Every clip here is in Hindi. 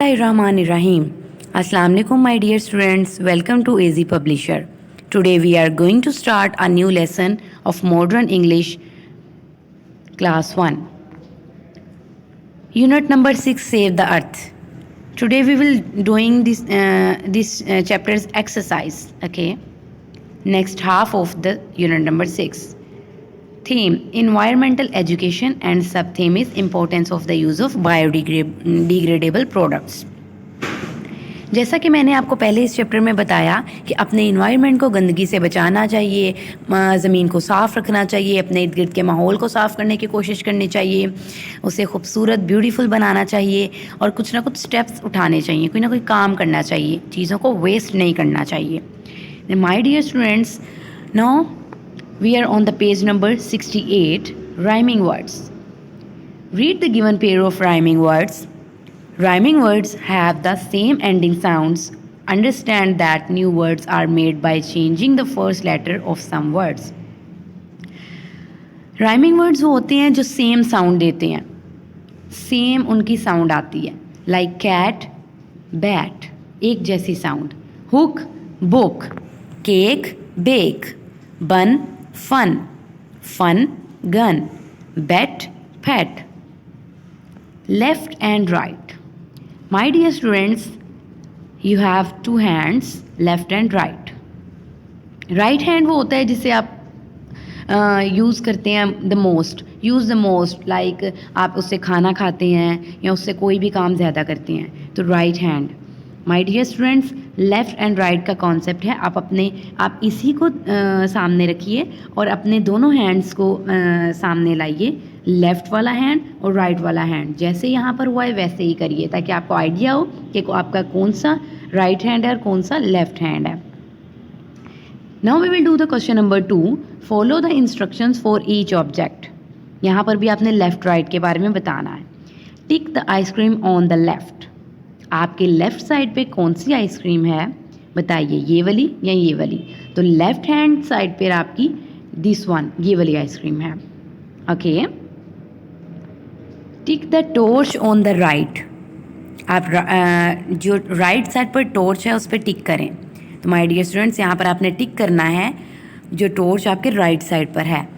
Bismillahirrahmanirrahim. Assalamu alaikum, my dear students. Welcome to AZ Publisher. Today we are going to start a new lesson of Modern English Class 1. Unit number 6, Save the Earth. Today we will doing this chapter's exercise. Okay. Next half of the unit number 6. Theme: environmental education, and sub-theme is importance of the use of biodegradable products. जैसा कि मैंने आपको पहले इस चैप्टर में बताया कि अपने इन्वायरमेंट को गंदगी से बचाना चाहिए, ज़मीन को साफ़ रखना चाहिए, अपने इर्द गिर्द के माहौल को साफ़ करने की कोशिश करनी चाहिए, उसे खूबसूरत ब्यूटीफुल बनाना चाहिए और कुछ ना कुछ स्टेप्स उठाने चाहिए, कोई ना कोई काम करना चाहिए, चीज़ों को वेस्ट नहीं करना चाहिए। My dear students, now we are on the page number 68, rhyming words. Read the given pair of rhyming words. Rhyming words have the same ending sounds. Understand that new words are made by changing the first letter of some words. Rhyming words वो होते हैं जो सेम साउंड देते हैं, सेम उनकी साउंड आती है, लाइक कैट, बैट, एक जैसी sound, hook, book, cake, bake, bun, fun, fun, gun, bet, pet, left and right. My dear students, you have two hands, left and right. Right hand वो होता है जिसे आप यूज़ करते हैं the most, use the most, like आप उससे खाना खाते हैं या उससे कोई भी काम ज़्यादा करते हैं, तो right hand. My dear students, left and right का कॉन्सेप्ट है, आप इसी को सामने रखिए और अपने दोनों हैंड्स को सामने लाइए, लेफ़्ट वाला हैंड और राइट वाला हैंड, जैसे यहाँ पर हुआ है वैसे ही करिए ताकि आपको आइडिया हो कि आपका कौन सा राइट हैंड है और कौन सा लेफ़्ट हैंड है। Now we will do the question number 2, follow the instructions for each object. यहाँ पर भी आपने लेफ़्ट राइट के बारे में बताना है। Tick the ice cream on the left. आपके लेफ़्ट साइड पे कौन सी आइसक्रीम है बताइए, ये वाली या ये वाली? तो लेफ़्ट हैंड साइड पे आपकी दिस वन, ये वाली आइसक्रीम है। Okay. Tick the torch on the right. आप जो राइट साइड पर टॉर्च है उस पर टिक करें। तो माय डियर स्टूडेंट्स, यहाँ पर आपने टिक करना है जो टॉर्च आपके राइट साइड पर है।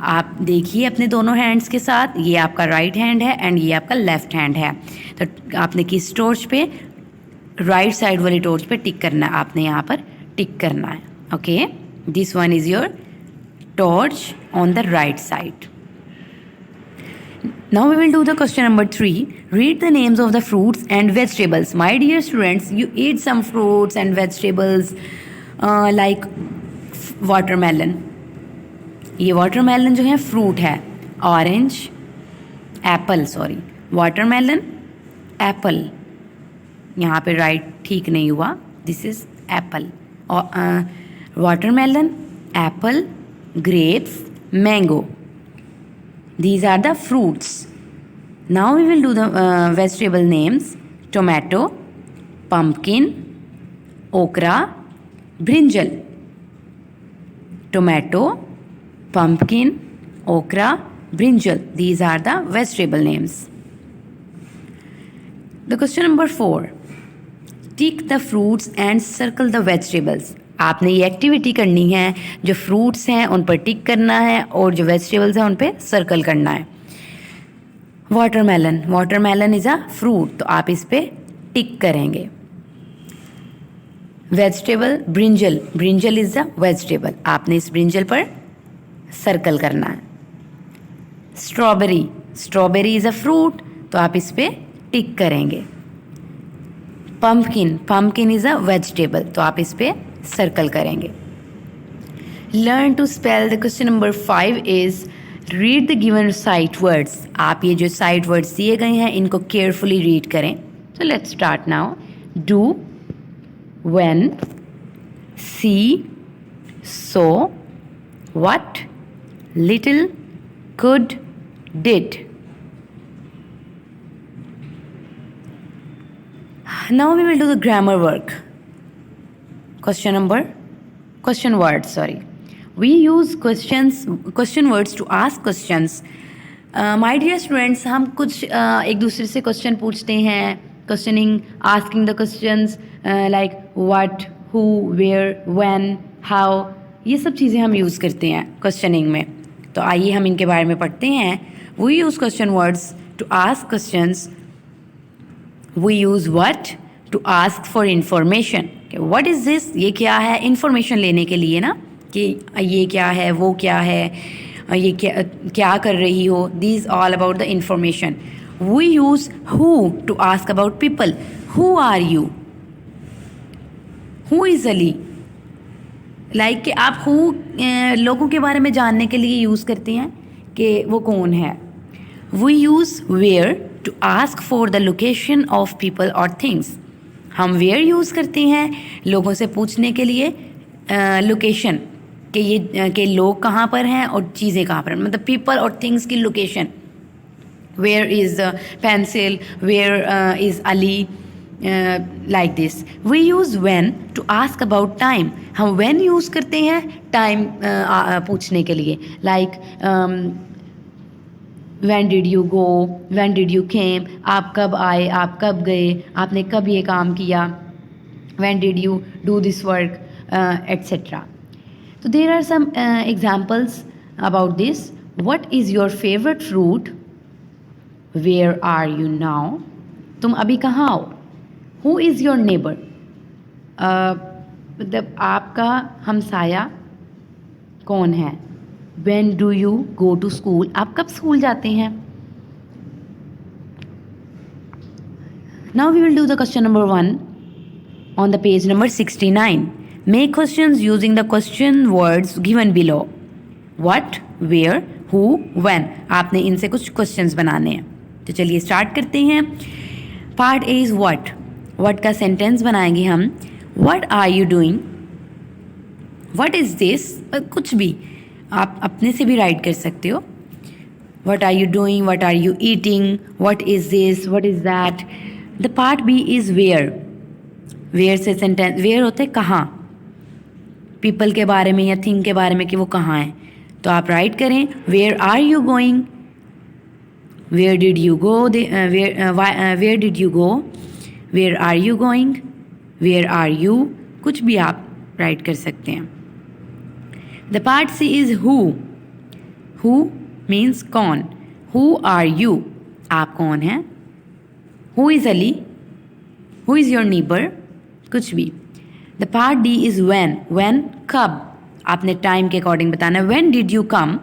आप देखिए अपने दोनों हैंड्स के साथ, ये आपका राइट हैंड है एंड ये आपका लेफ़्ट हैंड है। तो आपने किस टॉर्च पे? राइट साइड वाली टॉर्च पे टिक करना है, आपने यहाँ पर टिक करना है। Okay, this one is your torch on the right side. Now we will do the question number 3. Read the names of the fruits and vegetables. My dear students, you eat some fruits and vegetables like watermelon. ये वाटरमेलन जो है फ्रूट है, orange, Apple, sorry, watermelon, Apple, यहाँ पे राइट ठीक नहीं हुआ, this is Apple, watermelon, Apple, grapes, mango, these are the fruits. Now we will do the vegetable names: tomato, pumpkin, okra, brinjal. Tomato, pumpkin, okra, brinjal. These are the vegetable names. The question number 4. Tick the fruits and circle the vegetables. आपने ये एक्टिविटी करनी है, जो फ्रूट्स हैं उन पर टिक करना है और जो वेजिटेबल्स हैं उन पर सर्कल करना है। Watermelon, watermelon is a fruit, तो आप इस पर टिक करेंगे। Vegetable, brinjal, brinjal is a vegetable, आपने इस ब्रिंजल पर सर्कल करना है। Strawberry, strawberry is a fruit, तो आप इस पर टिक करेंगे। Pumpkin, pumpkin is a vegetable, तो आप इस पर सर्कल करेंगे। Learn to spell. The question number 5 is read the given sight words. आप ये जो साइट वर्ड्स दिए गए हैं इनको केयरफुली रीड करें। So let's start now. Do, when, see, so, what, little, could, did. Now we will do the grammar work. Question words, sorry. We use question words to ask questions. My dear students, हम कुछ एक दूसरे से क्वेश्चन पूछते हैं questioning, asking the questions like what, who, where, when, how, ये सब चीज़ें हम यूज़ करते हैं क्वेश्चनिंग में। तो आइए हम इनके बारे में पढ़ते हैं। We use question words to ask questions. We use what to ask for information. What is this, ये क्या है, इंफॉर्मेशन लेने के लिए ना, कि ये क्या है, वो क्या है, ये क्या कर रही हो, this all about the information. We use who to ask about people. Who are you, who is Ali, like कि आप हु लोगों के बारे में जानने के लिए यूज़ करते हैं कि वो कौन है। We use where to ask for the location of people और थिंग्स। हम वेयर यूज़ करते हैं लोगों से पूछने के लिए लोकेशन, कि ये कि लोग कहाँ पर हैं और चीज़ें कहाँ पर हैं, मतलब पीपल और थिंग्स की location. Where is pencil, where is Ali, like this. We use when to ask about time. हम व्हेन यूज़ करते हैं टाइम पूछने के लिए, like when did you go, when did you came, आप कब आए, आप कब गए, आपने कब ये काम किया, when did you do this work, etcetera. तो there are some examples about this. What is your favourite fruit, where are you now, तुम अभी कहाँ हो। हु इज़ योर नेबर, मतलब आपका हमसाया कौन है। When do you go to school, आप कब स्कूल जाते हैं। Now we will do the question number 1 on the page number 69. Make questions using the question words given below. What, where, who, when. आपने इनसे कुछ questions बनाने हैं। तो चलिए स्टार्ट करते हैं। Part A is what. What का sentence बनाएंगे हम। What are you doing? What is this? कुछ भी आप अपने से भी राइट कर सकते हो। What are you doing, what are you eating, what is this, what is that. The part B is where. Where से सेंटेंस, वेयर होते हैं कहाँ, पीपल के बारे में या थिंग के बारे में कि वो कहाँ है। तो आप राइट करें where are you going, where did you go, where did you go, where are you going, where are you, कुछ भी आप राइट कर सकते हैं। The part C is who. Who means कौन। Who are you, आप कौन हैं। Who is Ali, who is your neighbor, कुछ भी। The part D is when. When कब, आपने टाइम के अकॉर्डिंग बताना है। When did you come,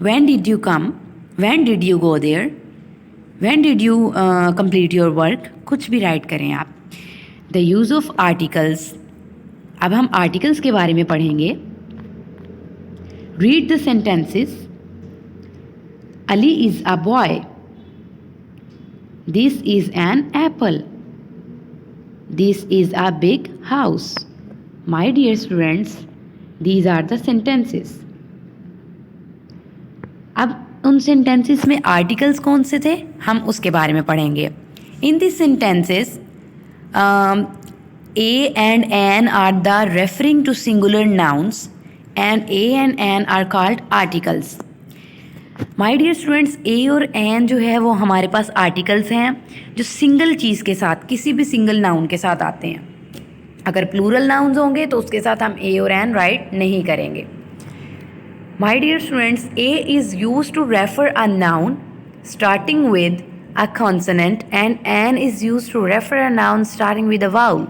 when did you come, when did you go there, when did you complete your work, कुछ भी राइट करें आप। The use of articles. अब हम आर्टिकल्स के बारे में पढ़ेंगे। Read the sentences. Ali is a boy. This is an apple. This is a big house. My dear students, these are the sentences. अब उन sentences में articles कौन से थे हम उसके बारे में पढ़ेंगे। In these sentences, a and an are the referring to singular nouns and a and an are called articles. My dear students, a और an जो है वो हमारे पास articles हैं जो सिंगल चीज़ के साथ, किसी भी सिंगल नाउन के साथ आते हैं। अगर प्लूरल नाउन्स होंगे तो उसके साथ हम a और an राइट नहीं करेंगे। My dear students, a is used to refer a noun starting with a consonant and an is used to refer a noun starting with a vowel.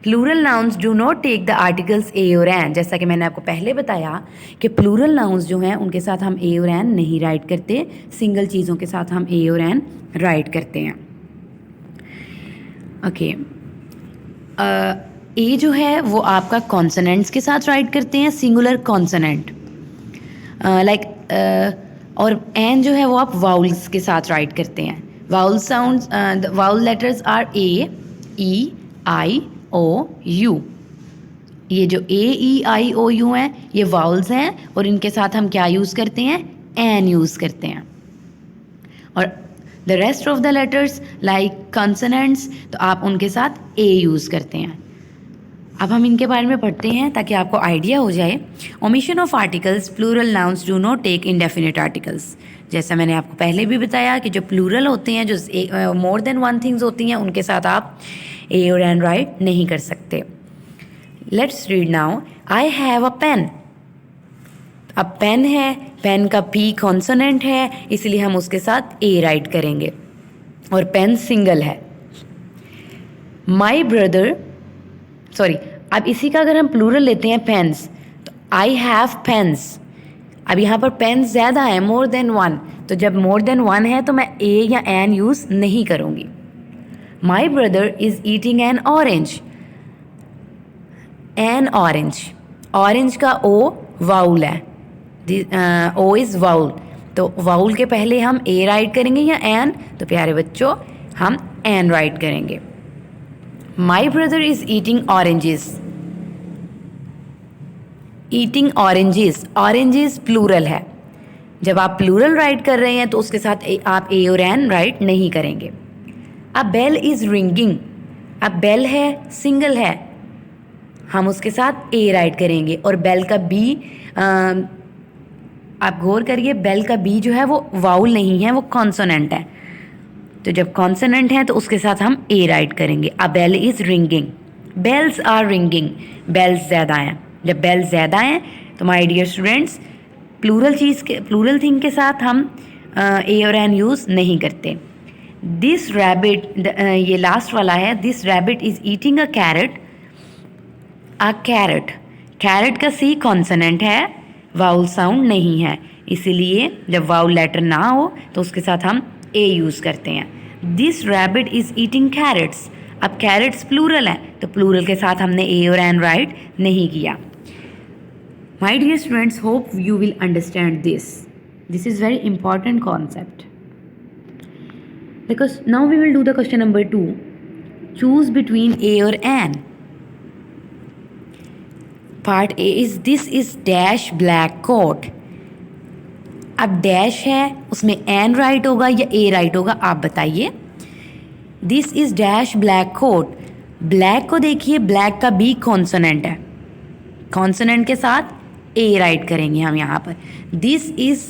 Plural nouns do not take the articles a और एन। जैसा कि मैंने आपको पहले बताया कि प्लूरल नाउन्स जो हैं उनके साथ हम ए और एन नहीं राइट करते, सिंगल चीज़ों के साथ हम ए और एन राइट करते हैं। ओके, ए जो है वो आपका कॉन्सोनेंट्स के साथ राइट करते हैं, सिंगुलर कॉन्सोनेंट लाइक, और एन जो है वो आप वाउल्स के साथ राइट करते हैं। Vowel sounds, vowel letters are A, E, I, O, U. ये जो ए, ई, आई, ओ, यू हैं ये वाउल्स हैं और इनके साथ हम क्या यूज़ करते हैं, एन यूज़ करते हैं। और the rest of the letters like consonants, तो आप उनके साथ ए यूज़ करते हैं। अब हम इनके बारे में पढ़ते हैं ताकि आपको आइडिया हो जाए। Omission of articles, plural nouns do not take indefinite articles. जैसा मैंने आपको पहले भी बताया कि जो प्लूरल होते हैं, जो मोर देन वन थिंग्स होती हैं, उनके साथ आप ए और एन राइट नहीं कर सकते। Let's read now. I have a pen. अब पेन है, पेन का पी कॉन्सोनेंट है, इसलिए हम उसके साथ ए राइट करेंगे और पेन सिंगल है। माई ब्रदर, सॉरी, अब इसी का अगर हम प्लूरल लेते हैं पेन्स, तो आई हैव पेन्स। अब यहाँ पर पेन्स ज़्यादा है, मोर देन वन, तो जब मोर देन वन है तो मैं ए या एन यूज़ नहीं करूँगी। माई brother is eating N orange. N orange, orange का ओ वाउल है, ओ इज़ वाउल, तो वाउल के पहले हम ए राइट करेंगे या एन, तो प्यारे बच्चों हम एन राइट करेंगे। My brother is eating oranges. Eating oranges, oranges plural है। जब आप प्लूरल राइट कर रहे हैं तो उसके साथ आप ए और एन राइट नहीं करेंगे। अब बेल इज़ रिंगिंग। अब बेल है, सिंगल है, हम उसके साथ ए राइट करेंगे और बेल का बी, आप गौर करिए, बेल का बी जो है वो वाउल नहीं है, वो कॉन्सोनेंट है, तो जब कॉन्सोनेंट है तो उसके साथ हम ए राइट करेंगे। A bell is ringing. Bells are ringing, bells ज़्यादा हैं। जब बेल्स ज़्यादा हैं तो my dear students plural thing के साथ हम ए और एन यूज़ नहीं करते। दिस रैबिट, ये लास्ट वाला है, this rabbit is eating a carrot. A carrot, carrot का सी कॉन्सोनेंट है, वाउल साउंड नहीं है, इसीलिए जब वाउल लेटर ना हो तो उसके साथ हम ए यूज़ करते हैं। This rabbit is eating carrots. अब कैरेट्स प्लूरल है, तो प्लूरल के साथ हमने ए और एन राइट नहीं किया। My dear students, hope you will understand this. This is very important concept, because now we will do the question number 2। Choose between a और an. Part a is this is dash black coat. अब डैश है, उसमें एन राइट होगा या ए राइट होगा, आप बताइए। This is dash black coat. Black को देखिए, ब्लैक का बी कॉन्सोनेंट है, कॉन्सोनेंट के साथ ए राइट करेंगे हम यहाँ पर। This is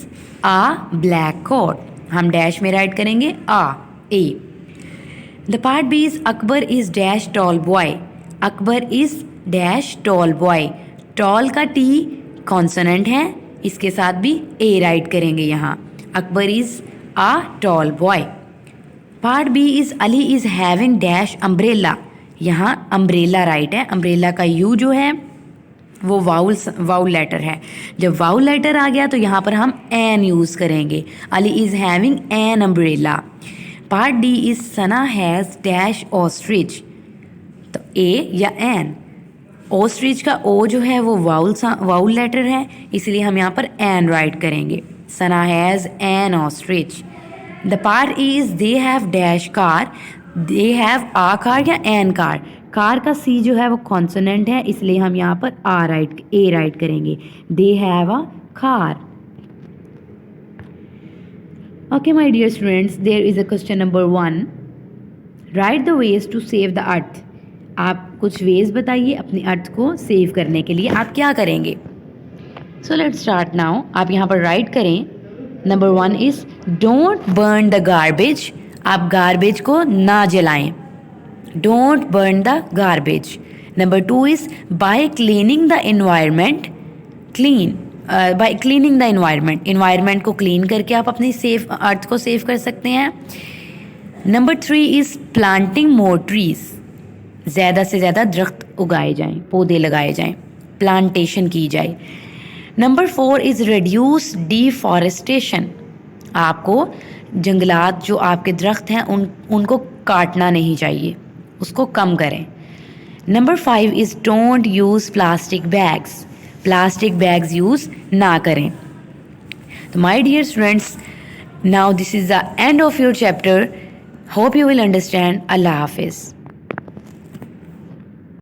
a black coat, हम डैश में राइट करेंगे a, a. The part b is Akbar is dash tall boy. Akbar is dash tall boy. Tall का टी कॉन्सोनेंट है, इसके साथ भी ए राइट करेंगे यहाँ। Akbar is a tall boy. Part b is Ali is having dash umbrella. यहाँ अम्ब्रेला राइट है, अम्ब्रेला का यू जो है वो वाउल लेटर है। जब वाउल लेटर आ गया तो यहाँ पर हम एन यूज़ करेंगे। Ali is having an umbrella. Part D is Sana has dash ostrich. तो ए या एन। ऑस्ट्रिच का ओ जो है वो वाउल लेटर है, इसलिए हम यहाँ पर एन राइट करेंगे। Sana has an ostrich. The part is they have dash car. They have a car या एन कार। कार का सी जो है वो कॉन्सोनेंट है, इसलिए हम यहाँ पर ए राइट करेंगे। They have a car. Okay my dear students, there is a question number 1। Write the ways to save the earth. आप कुछ वेज बताइए अपनी अर्थ को सेव करने के लिए, आप क्या करेंगे। सो लेट्स स्टार्ट नाउ। आप यहाँ पर राइट करें। Number 1 is don't burn the garbage. आप गार्बेज को ना जलाएं। Don't burn the garbage. Number 2 is by cleaning the environment. Bye cleaning the environment. Environment को क्लीन करके आप अपनी अर्थ को सेव कर सकते हैं। Number 3 is planting more trees. ज़्यादा से ज़्यादा दरख्त उगाए जाएं, पौधे लगाए जाएं, प्लांटेशन की जाए। Number 4 is reduce deforestation. आपको जंगलात जो आपके दरख्त हैं उनको काटना नहीं चाहिए, उसको कम करें। Number 5 is don't use plastic bags. Plastic bags use ना करें। तो my dear students, now this is the end of your chapter. Hope you will understand. अल्लाह हाफिज़।